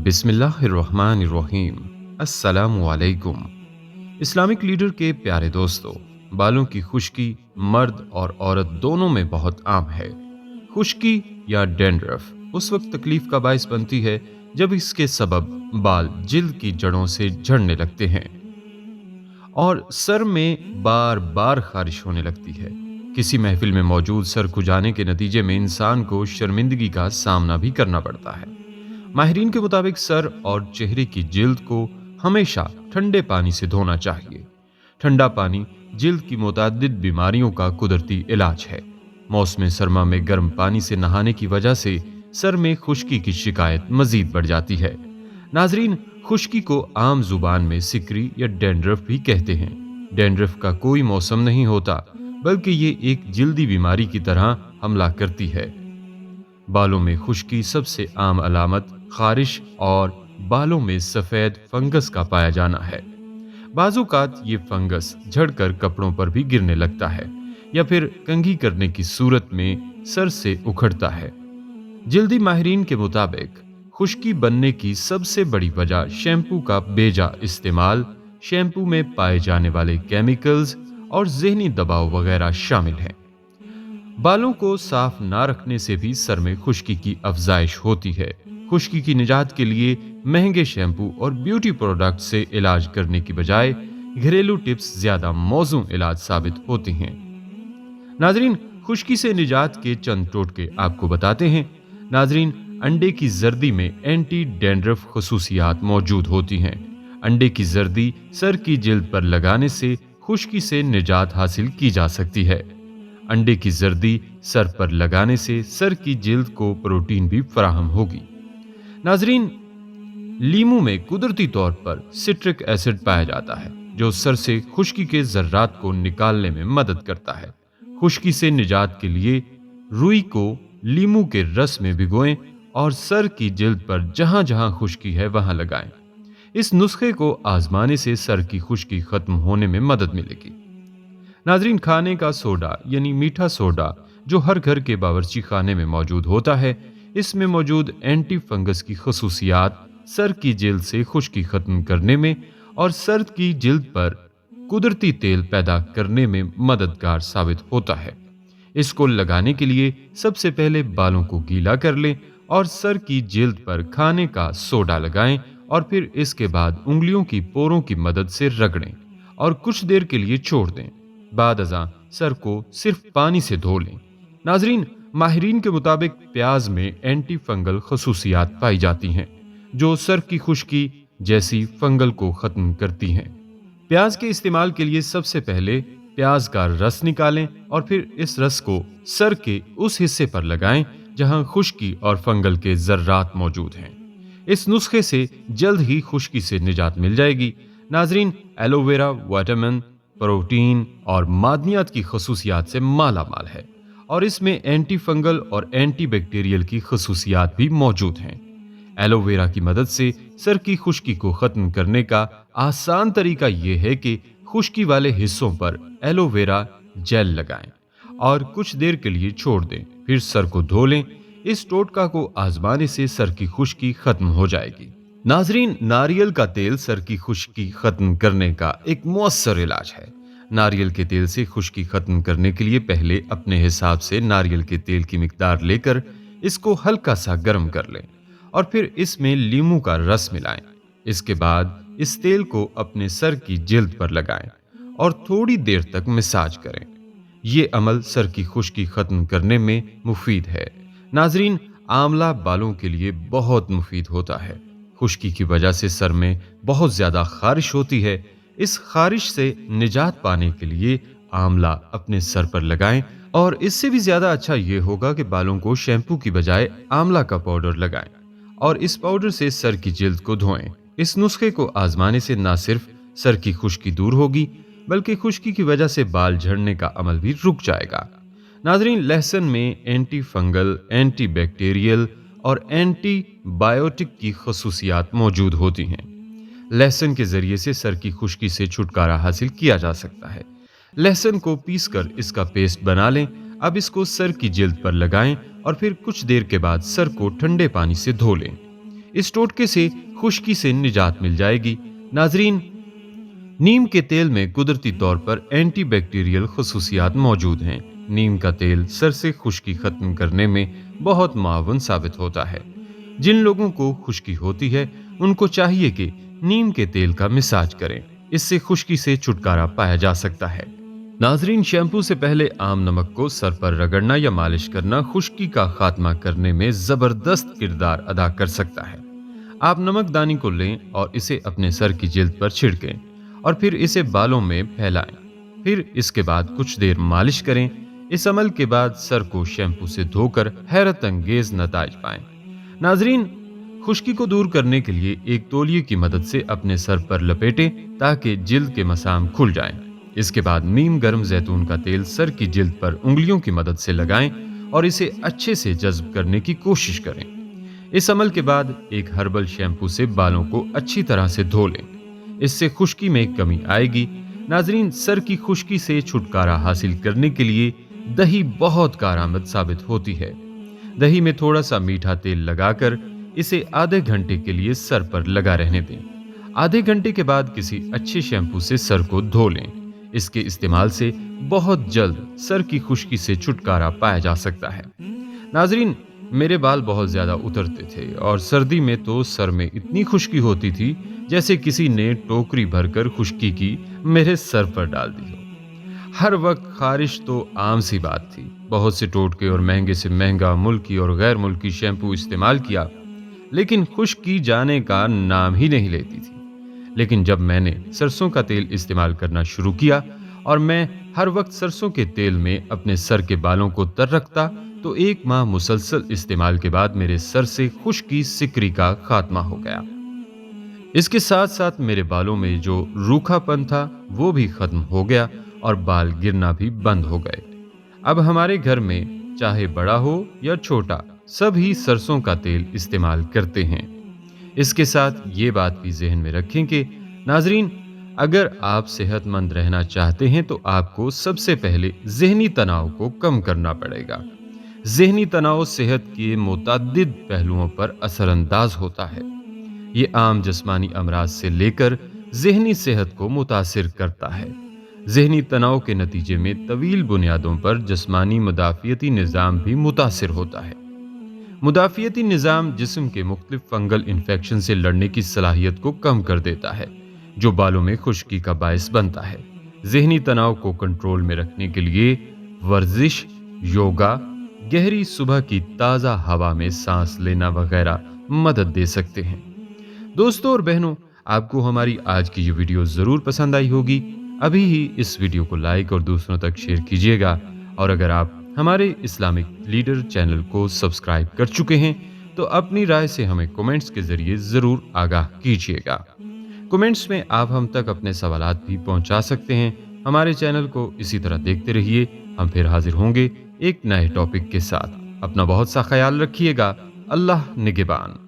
बिस्मिल्लाहिर्रहमानिर्रहीम। अस्सलामु अलैकुम। इस्लामिक लीडर के प्यारे दोस्तों, बालों की खुश्की मर्द और औरत दोनों में बहुत आम है। खुश्की या डैंड्रफ उस वक्त तकलीफ का बायस बनती है जब इसके सबब बाल जिल्द की जड़ों से झड़ने लगते हैं और सर में बार बार खारिश होने लगती है। किसी महफिल में मौजूद सर खुजाने के नतीजे में इंसान को शर्मिंदगी का सामना भी करना पड़ता है। माहिरीन के मुताबिक सर और चेहरे की जिल्द को हमेशा ठंडे पानी से धोना चाहिए। ठंडा पानी जिल्द की मुतादिद बीमारियों का कुदरती इलाज है। मौसम सरमा में गर्म पानी से नहाने की वजह से सर में खुश्की की शिकायत मजीद बढ़ जाती है। नाजरीन, खुश्की को आम जुबान में सिकरी या डैंड्रफ भी कहते हैं। डैंड्रफ का कोई मौसम नहीं होता, बल्कि ये एक जिल्दी बीमारी की तरह हमला करती है। बालों में खुश्की सबसे आम अलामत खारिश और बालों में सफेद फंगस का पाया जाना है। बाज़-औक़ात ये फंगस झड़कर कपड़ों पर भी गिरने लगता है या फिर कंघी करने की सूरत में सर से उखड़ता है। जल्दी माहिरीन के मुताबिक खुश्की बनने की सबसे बड़ी वजह शैम्पू का बेजा इस्तेमाल, शैम्पू में पाए जाने वाले केमिकल्स और ज़हनी दबाव वगैरह शामिल हैं। बालों को साफ ना रखने से भी सर में खुश्की की अफजाइश होती है। खुश्की की निजात के लिए महंगे शैम्पू और ब्यूटी प्रोडक्ट से इलाज करने की बजाय घरेलू टिप्स ज्यादा मौजूद इलाज साबित होते हैं। नाजरीन, खुश्की से निजात के चंद टोटके आपको बताते हैं। नाजरीन, अंडे की जर्दी में एंटी डैंड्रफ खसूसियात मौजूद होती हैं। अंडे की जर्दी सर की जिल्द पर लगाने से खुश्की से निजात हासिल की जा सकती है। अंडे की जर्दी सर पर लगाने से सर की जिल्द को प्रोटीन भी फराहम होगी। नाजरीन, लीमू में कुदरती तौर पर सिट्रिक एसिड पाया जाता है जो सर से खुश्की के जर्रात को निकालने में मदद करता है। खुश्की से निजात के लिए रुई को लीमू के रस में भिगोएं और सर की जिल्द पर जहां जहां खुश्की है वहां लगाएं। इस नुस्खे को आजमाने से सर की खुश्की खत्म होने में मदद मिलेगी। नाजरीन, खाने का सोडा यानी मीठा सोडा जो हर घर के बावर्ची खाने में मौजूद होता है, इसमें मौजूद एंटी फंगस की खसूसियात सर की जिल्द से खुश्की खत्म करने में और सर की जिल्द पर कुदरती तेल पैदा करने में मददगार साबित होता है। इसको लगाने के लिए सबसे पहले बालों को गीला कर लें और सर की जिल्द पर खाने का सोडा लगाएं और फिर इसके बाद उंगलियों की पोरों की मदद से रगड़ें और कुछ देर के लिए छोड़ दें। बाद अज़ां सर को सिर्फ पानी से धो लें। नाजरीन, माहिरीन के मुताबिक प्याज में एंटी फंगल खसूसियात पाई जाती हैं जो सर की खुश्की जैसी फंगल को खत्म करती हैं। प्याज के इस्तेमाल के लिए सबसे पहले प्याज का रस निकालें और फिर इस रस को सर के उस हिस्से पर लगाएं जहां खुश्की और फंगल के जर्रात मौजूद हैं। इस नुस्खे से जल्द ही खुश्की से निजात मिल जाएगी। नाजरीन, एलोवेरा विटामिन, प्रोटीन और मादनियात की खसूसियात से माला माल है और इसमें एंटी फंगल और एंटी बैक्टीरियल की खसूसियात भी मौजूद हैं। एलोवेरा की मदद से सर की खुश्की को खत्म करने का आसान तरीका यह है कि खुश्की वाले हिस्सों पर एलोवेरा जेल लगाएं और कुछ देर के लिए छोड़ दें, फिर सर को धो लें। इस टोटका को आजमाने से सर की खुश्की खत्म हो जाएगी। नाजरीन, नारियल का तेल सर की खुश्की खत्म करने का एक मुअस्सर इलाज है। नारियल के तेल से खुश्की खत्म करने के लिए पहले अपने हिसाब से नारियल के तेल की मिकदार लेकर इसको हल्का सा गर्म कर लें और फिर इसमें लीमू का रस मिलाएं। इसके बाद इस तेल को अपने सर की जिल्द पर लगाएं और थोड़ी देर तक मसाज करें। ये अमल सर की खुश्की खत्म करने में मुफीद है। नाजरीन, आंवला बालों के लिए बहुत मुफीद होता है। खुश्की की वजह से सर में बहुत ज्यादा खारिश होती है। इस खारिश से निजात पाने के लिए आंवला अपने सर पर लगाएं और इससे भी ज्यादा अच्छा ये होगा कि बालों को शैम्पू की बजाय आंवला का पाउडर लगाएं और इस पाउडर से सर की जिल्द को धोएं। इस नुस्खे को आजमाने से न सिर्फ सर की खुश्की दूर होगी बल्कि खुश्की की वजह से बाल झड़ने का अमल भी रुक जाएगा। नाजरीन, लहसुन में एंटी फंगल, एंटी बैक्टीरियल और एंटी बायोटिक की खसूसियात मौजूद होती हैं। लहसुन के जरिए से सर की खुश्की से छुटकारा हासिल किया जा सकता है। लहसुन को पीसकर इसका पेस्ट बना लें। अब इसको सर की जिल्द पर लगाएं और फिर कुछ देर के बाद सर को ठंडे पानी से धो लें। इस टोटके से खुश्की से निजात मिल जाएगी। नाजरीन, नीम के तेल में कुदरती तौर पर एंटी बैक्टीरियल खसूसियात मौजूद हैं। नीम का तेल सर से खुश्की खत्म करने में बहुत मुआवन साबित होता है। जिन लोगों को खुश्की होती है उनको चाहिए कि नीम के तेल का मिसाज करें, इससे खुश्की से छुटकारा पाया जा सकता है। नाजरीन, शैम्पू से पहले आम नमक को सर पर रगड़ना या मालिश करना खुश्की का खात्मा करने में जबरदस्त किरदार अदा कर सकता है। आप नमकदानी को लें और इसे अपने सर की जिल्द पर छिड़कें और फिर इसे बालों में फैलाएं। फिर इसके बाद कुछ देर मालिश करें। इस अमल के बाद सर को शैम्पू से धोकर हैरत अंगेज नताइज पाएं। नाजरीन, खुश्की को दूर करने के लिए एक तौलिए की मदद से अपने सर पर लपेटें ताकि जिल्द के मसाम खुल जाएं। इसके बाद नीम गर्म जैतून का तेल सर की जिल्द पर उंगलियों की मदद से लगाएं और इसे अच्छे से जज्ब करने की कोशिश करें। इस अमल के बाद एक हर्बल शैम्पू से बालों को अच्छी तरह से धो लें, इससे खुश्की में कमी आएगी। नाजरीन, सर की खुश्की से छुटकारा हासिल करने के लिए दही बहुत कारआमद साबित होती है। दही में थोड़ा सा मीठा तेल लगाकर इसे आधे घंटे के लिए सर पर लगा रहने दें। आधे घंटे के बाद किसी अच्छे शैम्पू से सर को धो लें। इसके इस्तेमाल से बहुत जल्द सर की खुश्की से छुटकारा पाया जा सकता है। नाजरीन, मेरे बाल बहुत ज्यादा उतरते थे और सर्दी में तो सर में इतनी खुश्की होती थी जैसे किसी ने टोकरी भरकर खुश्की की मेरे सर पर डाल दी हो। हर वक्त खारिश तो आम सी बात थी। बहुत से टोटके और महंगे से महंगा मुल्की और गैर मुल्की शैम्पू इस्तेमाल किया, लेकिन खुश्की जाने का नाम ही नहीं लेती थी। लेकिन जब मैंने सरसों का तेल इस्तेमाल करना शुरू किया और मैं हर वक्त सरसों के तेल में अपने सर के बालों को तर रखता, तो 1 माह मुसलसल इस्तेमाल के बाद मेरे सर से खुश्की सिकरी का खात्मा हो गया। इसके साथ साथ मेरे बालों में जो रूखापन था वो भी खत्म हो गया और बाल गिरना भी बंद हो गए। अब हमारे घर में चाहे बड़ा हो या छोटा, सभी सरसों का तेल इस्तेमाल करते हैं। इसके साथ ये बात भी जहन में रखें कि नाजरीन, अगर आप सेहतमंद रहना चाहते हैं तो आपको सबसे पहले ज़हनी तनाव को कम करना पड़ेगा। ज़हनी तनाव सेहत के मुतअद्दिद पहलुओं पर असरअंदाज होता है। ये आम जिस्मानी अमराज से लेकर ज़हनी सेहत को मुतासिर करता है। ज़हनी तनाव के नतीजे में तवील बुनियादों पर जिस्मानी मुदाफ़ियती निज़ाम भी मुतासिर होता है। मुदाफ़ियती निज़ाम जिस्म के मुख्तलिफ फंगल इन्फेक्शन से लड़ने की सलाहियत को कम कर देता है, जो बालों में खुश्की का बायस बनता है। ज़हनी तनाव को कंट्रोल में रखने के लिए वर्जिश, योगा, गहरी सुबह की ताज़ा हवा में सांस लेना वगैरह मदद दे सकते हैं। दोस्तों और बहनों, आपको हमारी आज की ये वीडियो ज़रूर पसंद आई होगी। अभी ही इस वीडियो को लाइक और दूसरों तक शेयर कीजिएगा। और अगर आप हमारे इस्लामिक लीडर चैनल को सब्सक्राइब कर चुके हैं तो अपनी राय से हमें कमेंट्स के जरिए ज़रूर आगाह कीजिएगा। कमेंट्स में आप हम तक अपने सवालात भी पहुंचा सकते हैं। हमारे चैनल को इसी तरह देखते रहिए। हम फिर हाजिर होंगे एक नए टॉपिक के साथ। अपना बहुत सा ख्याल रखिएगा। अल्लाह निगहबान।